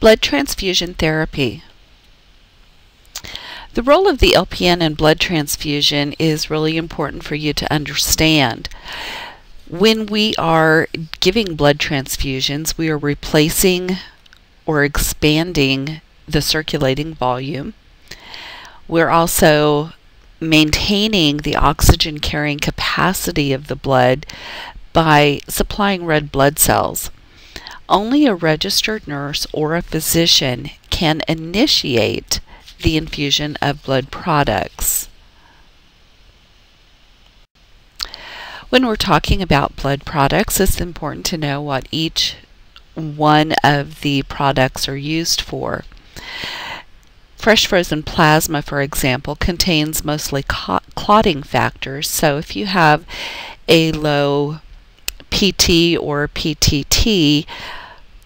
Blood transfusion therapy. The role of the LPN in blood transfusion is really important for you to understand. When we are giving blood transfusions, we are replacing or expanding the circulating volume. We're also maintaining the oxygen carrying capacity of the blood by supplying red blood cells. Only a registered nurse or a physician can initiate the infusion of blood products. When we're talking about blood products, it's important to know what each one of the products are used for. Fresh frozen plasma, for example, contains mostly clotting factors. So if you have a low PT or PTT,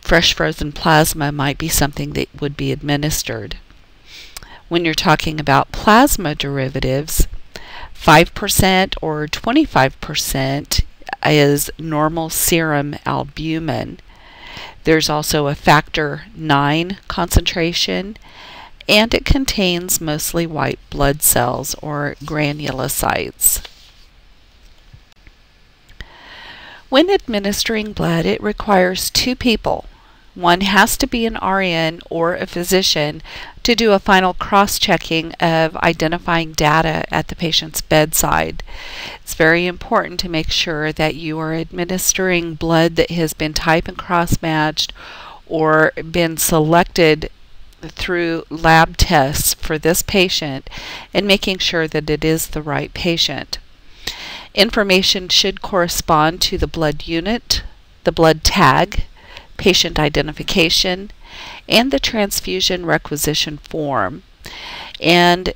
fresh frozen plasma might be something that would be administered. When you're talking about plasma derivatives, 5% or 25% is normal serum albumin. There's also a factor 9 concentration, and it contains mostly white blood cells or granulocytes. When administering blood, it requires two people. One has to be an RN or a physician to do a final cross-checking of identifying data at the patient's bedside. It's very important to make sure that you are administering blood that has been type and cross-matched or been selected through lab tests for this patient, and making sure that it is the right patient. Information should correspond to the blood unit, the blood tag, patient identification, and the transfusion requisition form. And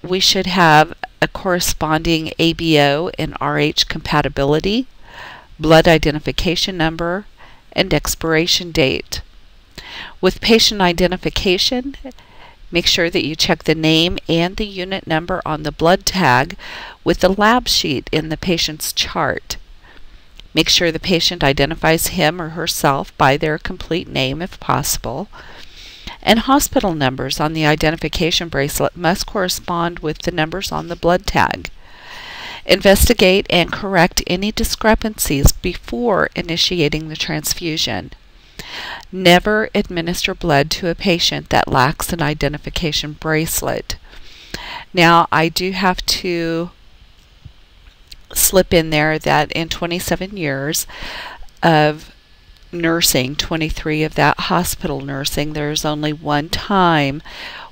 we should have a corresponding ABO and RH compatibility, blood identification number, and expiration date. With patient identification, make sure that you check the name and the unit number on the blood tag with the lab sheet in the patient's chart. Make sure the patient identifies him or herself by their complete name if possible. And hospital numbers on the identification bracelet must correspond with the numbers on the blood tag. Investigate and correct any discrepancies before initiating the transfusion. Never administer blood to a patient that lacks an identification bracelet. Now, I do have to slip in there that in 27 years of nursing, 23 of that hospital nursing, there's only one time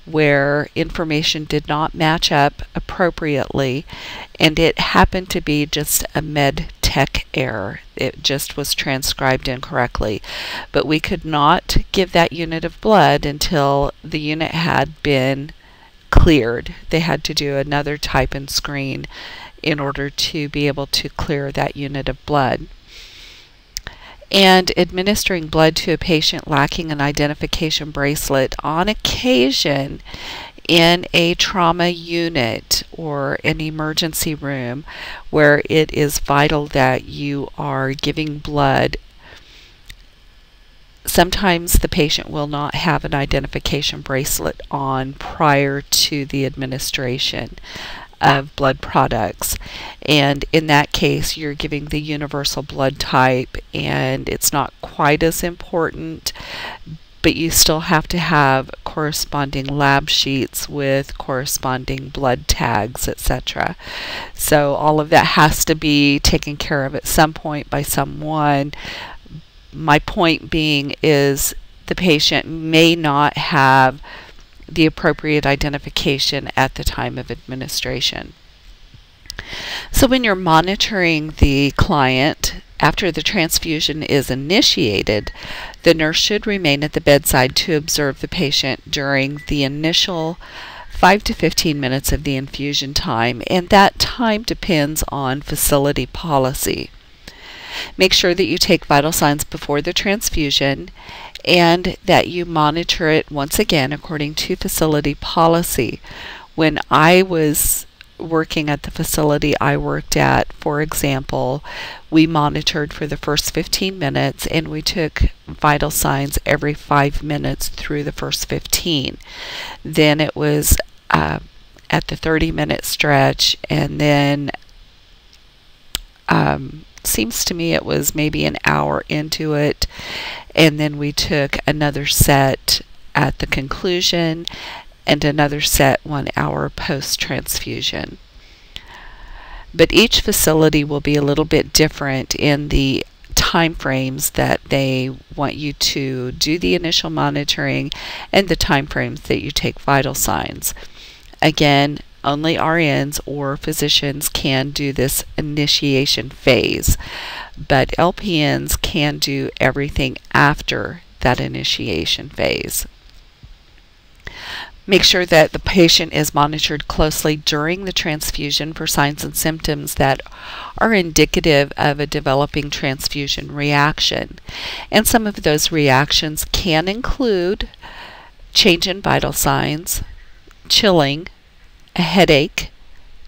where information did not match up appropriately, and it happened to be just a med tech error. It just was transcribed incorrectly. But we could not give that unit of blood until the unit had been cleared. They had to do another type and screen in order to be able to clear that unit of blood. And administering blood to a patient lacking an identification bracelet on occasion in a trauma unit or an emergency room where it is vital that you are giving blood, sometimes the patient will not have an identification bracelet on prior to the administration of blood products, and in that case you're giving the universal blood type, and it's not quite as important, but you still have to have corresponding lab sheets with corresponding blood tags, etc. So all of that has to be taken care of at some point by someone. My point being is the patient may not have the appropriate identification at the time of administration. So when you're monitoring the client after the transfusion is initiated, the nurse should remain at the bedside to observe the patient during the initial 5 to 15 minutes of the infusion time, and that time depends on facility policy. Make sure that you take vital signs before the transfusion and that you monitor it once again according to facility policy. When I was working at the facility I worked at, for example, we monitored for the first 15 minutes and we took vital signs every 5 minutes through the first 15. Then it was at the 30-minute stretch, and then seems to me it was maybe an hour into it, and then we took another set at the conclusion and another set 1 hour post-transfusion. But each facility will be a little bit different in the time frames that they want you to do the initial monitoring and the time frames that you take vital signs. Again, only RNs or physicians can do this initiation phase, but LPNs can do everything after that initiation phase. Make sure that the patient is monitored closely during the transfusion for signs and symptoms that are indicative of a developing transfusion reaction. And some of those reactions can include change in vital signs, chilling, a headache,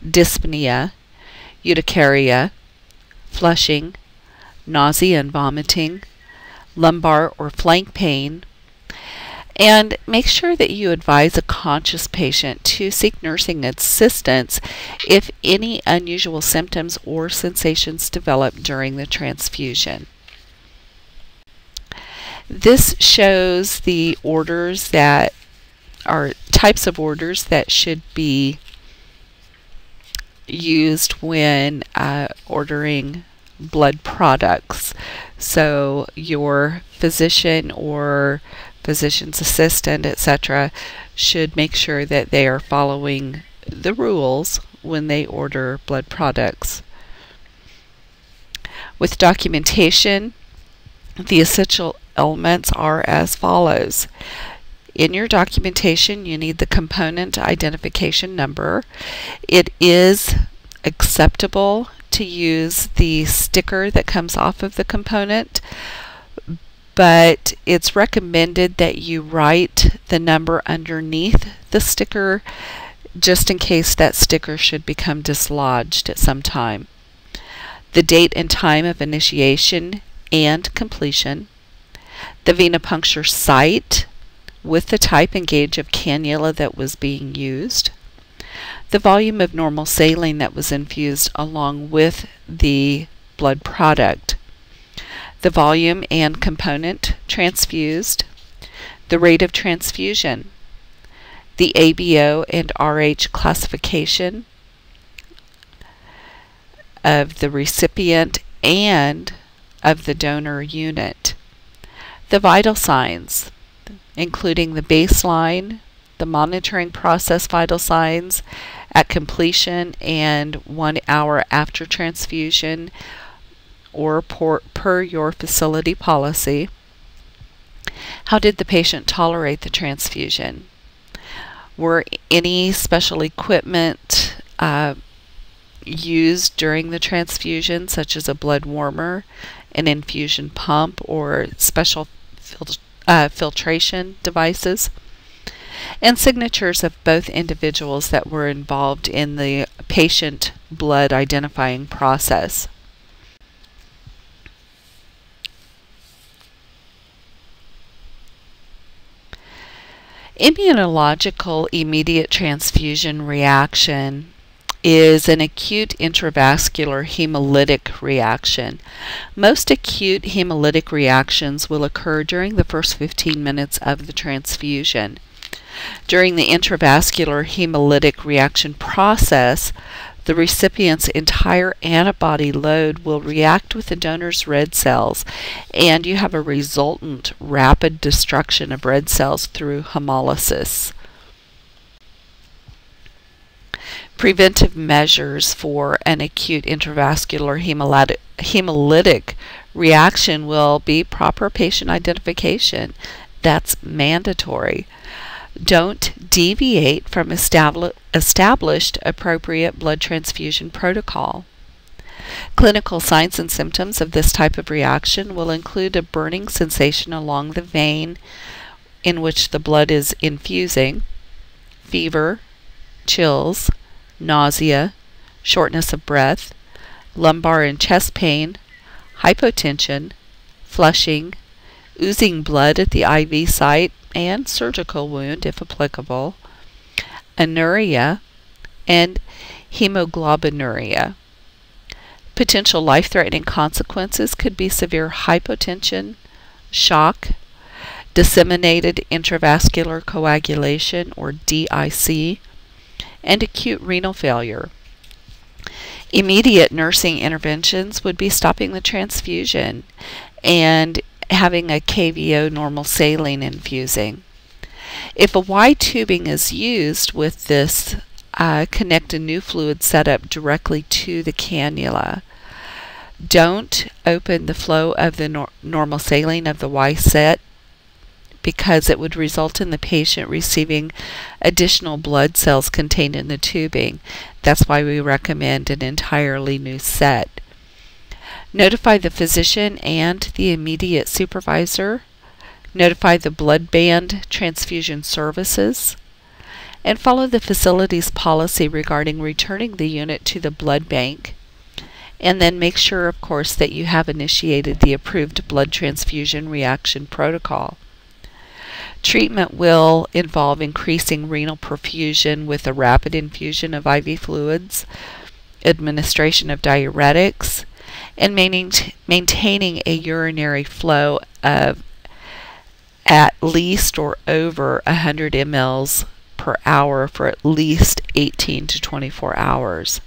dyspnea, urticaria, flushing, nausea and vomiting, lumbar or flank pain. And make sure that you advise a conscious patient to seek nursing assistance if any unusual symptoms or sensations develop during the transfusion. This shows the orders that are types of orders that should be used when ordering blood products. So your physician or physician's assistant, etc., should make sure that they are following the rules when they order blood products. With documentation, the essential elements are as follows. In your documentation, you need the component identification number. It is acceptable to use the sticker that comes off of the component, but it's recommended that you write the number underneath the sticker just in case that sticker should become dislodged at some time. The date and time of initiation and completion, the venipuncture site with the type and gauge of cannula that was being used, the volume of normal saline that was infused along with the blood product, the volume and component transfused, the rate of transfusion, the ABO and RH classification of the recipient and of the donor unit, the vital signs, including the baseline, the monitoring process vital signs at completion and 1 hour after transfusion, or per your facility policy. How did the patient tolerate the transfusion? Were any special equipment used during the transfusion, such as a blood warmer, an infusion pump, or special filtration devices? And signatures of both individuals that were involved in the patient blood identifying process. Immunological immediate transfusion reaction is an acute intravascular hemolytic reaction. Most acute hemolytic reactions will occur during the first 15 minutes of the transfusion. During the intravascular hemolytic reaction process, the recipient's entire antibody load will react with the donor's red cells, and you have a resultant rapid destruction of red cells through hemolysis. Preventive measures for an acute intravascular hemolytic reaction will be proper patient identification. That's mandatory. Don't deviate from established appropriate blood transfusion protocol. Clinical signs and symptoms of this type of reaction will include a burning sensation along the vein in which the blood is infusing, fever, chills, nausea, shortness of breath, lumbar and chest pain, hypotension, flushing, oozing blood at the IV site and surgical wound if applicable, anuria, and hemoglobinuria. Potential life-threatening consequences could be severe hypotension, shock, disseminated intravascular coagulation or DIC, and acute renal failure. Immediate nursing interventions would be stopping the transfusion and having a KVO normal saline infusing. If a Y tubing is used with this, connect a new fluid setup directly to the cannula. Don't open the flow of the normal saline of the Y set because it would result in the patient receiving additional blood cells contained in the tubing. That's why we recommend an entirely new set. Notify the physician and the immediate supervisor. Notify the blood band transfusion services. And follow the facility's policy regarding returning the unit to the blood bank. And then make sure, of course, that you have initiated the approved blood transfusion reaction protocol. Treatment will involve increasing renal perfusion with a rapid infusion of IV fluids, administration of diuretics, and maintaining a urinary flow of at least or over 100 mLs per hour for at least 18 to 24 hours.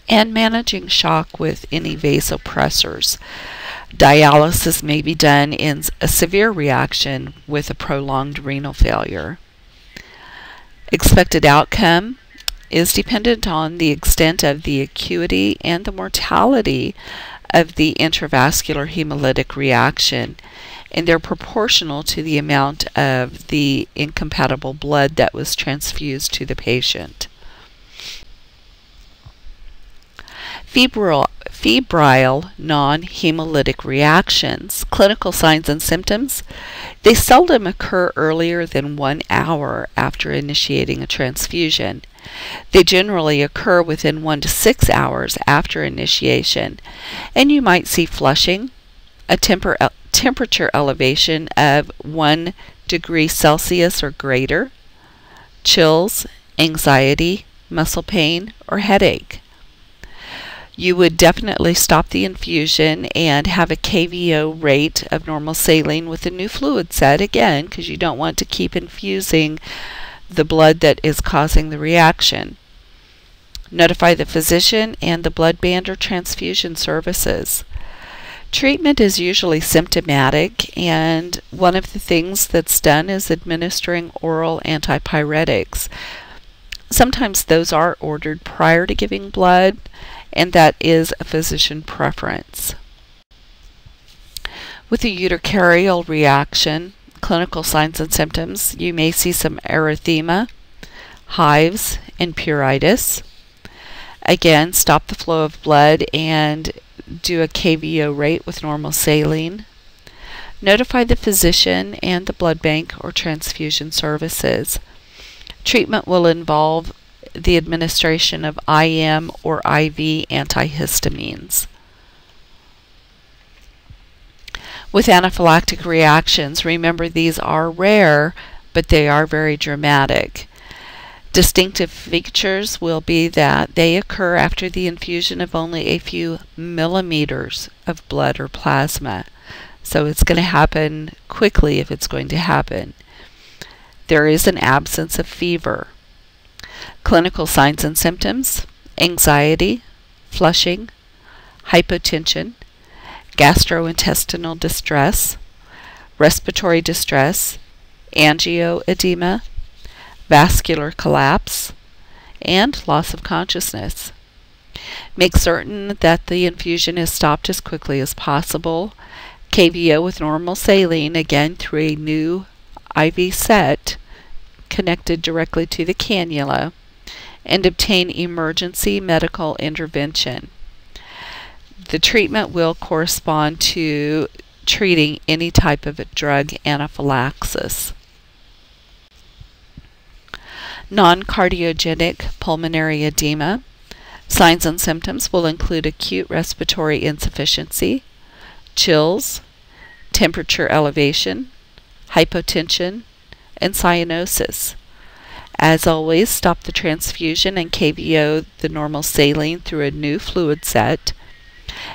And managing shock with any vasopressors. Dialysis may be done in a severe reaction with a prolonged renal failure. Expected outcome is dependent on the extent of the acuity and the mortality of the intravascular hemolytic reaction, and they're proportional to the amount of the incompatible blood that was transfused to the patient. Febrile non-hemolytic reactions. Clinical signs and symptoms. They seldom occur earlier than 1 hour after initiating a transfusion. They generally occur within 1 to 6 hours after initiation, and you might see flushing, a temperature elevation of 1 degree Celsius or greater, chills, anxiety, muscle pain, or headache. You would definitely stop the infusion and have a KVO rate of normal saline with a new fluid set, again, because you don't want to keep infusing the blood that is causing the reaction. Notify the physician and the blood band or transfusion services. Treatment is usually symptomatic, and one of the things that's done is administering oral antipyretics. Sometimes those are ordered prior to giving blood, and that is a physician preference. With a urticarial reaction, clinical signs and symptoms, you may see some erythema, hives, and pruritus. Again, stop the flow of blood and do a KVO rate with normal saline. Notify the physician and the blood bank or transfusion services. Treatment will involve the administration of IM or IV antihistamines. With anaphylactic reactions, remember these are rare, but they are very dramatic. Distinctive features will be that they occur after the infusion of only a few millimeters of blood or plasma. So it's going to happen quickly if it's going to happen. There is an absence of fever. Clinical signs and symptoms: anxiety, flushing, hypotension, gastrointestinal distress, respiratory distress, angioedema, vascular collapse, and loss of consciousness. Make certain that the infusion is stopped as quickly as possible. KVO with normal saline, again through a new IV set connected directly to the cannula, and obtain emergency medical intervention. The treatment will correspond to treating any type of drug anaphylaxis. Non-cardiogenic pulmonary edema. Signs and symptoms will include acute respiratory insufficiency, chills, temperature elevation, hypotension, and cyanosis. As always, stop the transfusion and KVO the normal saline through a new fluid set,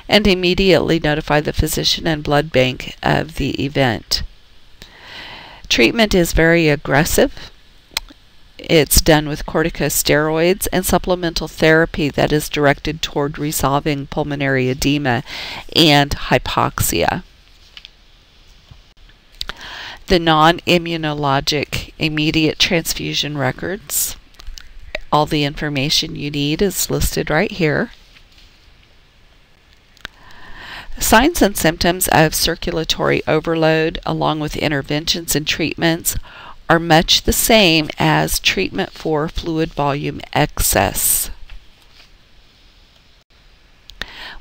and immediately notify the physician and blood bank of the event. Treatment is very aggressive. It's done with corticosteroids and supplemental therapy that is directed toward resolving pulmonary edema and hypoxia. The non-immunologic immediate transfusion records. All the information you need is listed right here. Signs and symptoms of circulatory overload, along with interventions and treatments, are much the same as treatment for fluid volume excess.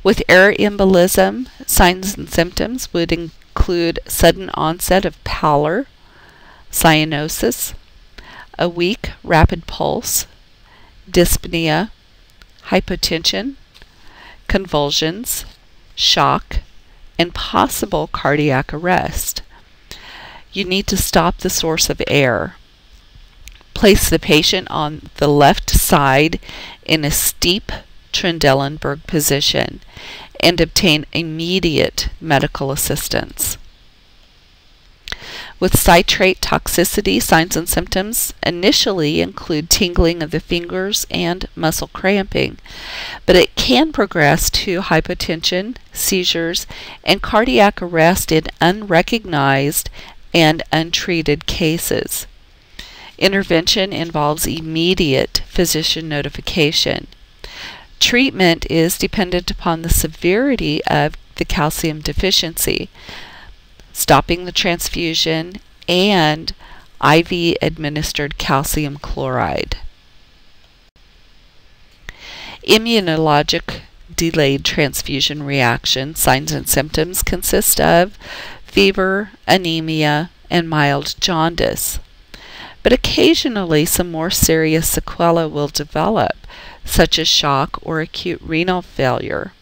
With air embolism, signs and symptoms would include sudden onset of pallor, cyanosis, a weak rapid pulse, dyspnea, hypotension, convulsions, shock, and possible cardiac arrest. You need to stop the source of air. Place the patient on the left side in a steep Trendelenburg position and obtain immediate medical assistance. With citrate toxicity, signs and symptoms initially include tingling of the fingers and muscle cramping, but it can progress to hypotension, seizures, and cardiac arrest in unrecognized and untreated cases. Intervention involves immediate physician notification. Treatment is dependent upon the severity of the calcium deficiency, stopping the transfusion, and IV administered calcium chloride. Immunologic delayed transfusion reaction signs and symptoms consist of fever, anemia, and mild jaundice. But occasionally some more serious sequelae will develop, such as shock or acute renal failure.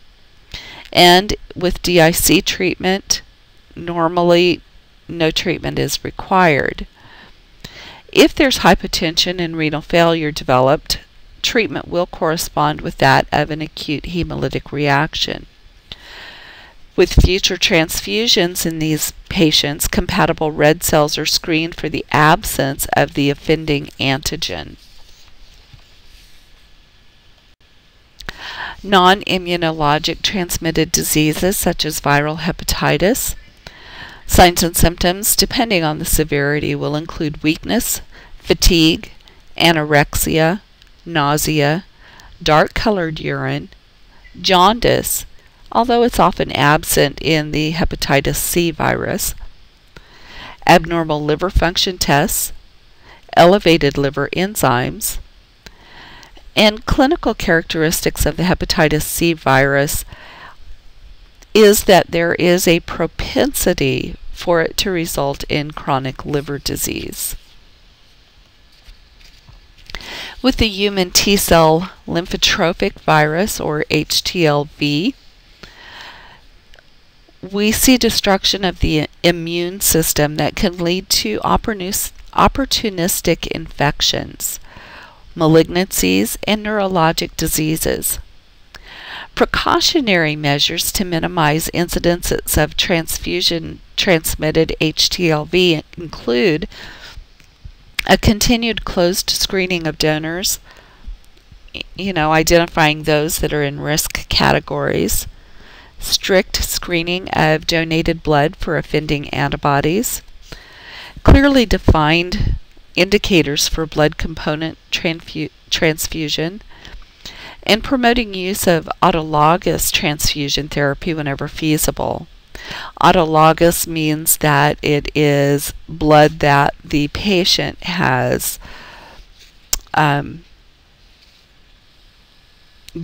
And with DIC treatment, normally no treatment is required. If there's hypotension and renal failure developed, treatment will correspond with that of an acute hemolytic reaction. With future transfusions in these patients, compatible red cells are screened for the absence of the offending antigen. Non-immunologic transmitted diseases such as viral hepatitis. Signs and symptoms, depending on the severity, will include weakness, fatigue, anorexia, nausea, dark-colored urine, jaundice, although it's often absent in the hepatitis C virus, abnormal liver function tests, elevated liver enzymes, and clinical characteristics of the hepatitis C virus is that there is a propensity for it to result in chronic liver disease. With the human T-cell lymphotrophic virus, or HTLV, we see destruction of the immune system that can lead to opportunistic infections, malignancies, and neurologic diseases. Precautionary measures to minimize incidences of transfusion-transmitted HTLV include a continued closed screening of donors, identifying those that are in risk categories, strict screening of donated blood for offending antibodies, clearly defined indicators for blood component transfusion, and promoting use of autologous transfusion therapy whenever feasible. Autologous means that it is blood that the patient has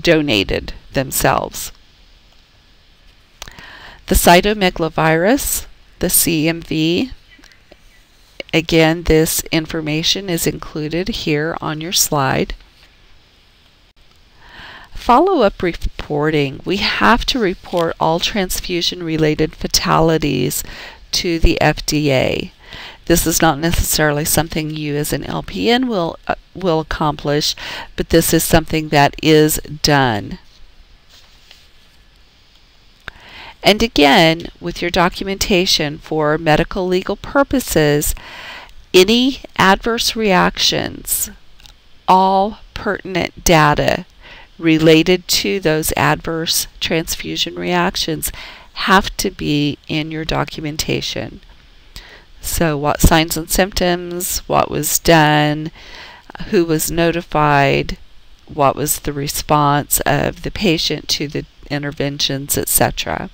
donated themselves. The cytomegalovirus, the CMV, Again, this information is included here on your slide. Follow-up reporting. We have to report all transfusion-related fatalities to the FDA. This is not necessarily something you as an LPN will accomplish, but this is something that is done. And again, with your documentation for medical legal purposes, any adverse reactions, all pertinent data related to those adverse transfusion reactions have to be in your documentation. So what signs and symptoms, what was done, who was notified, what was the response of the patient to the interventions, etc.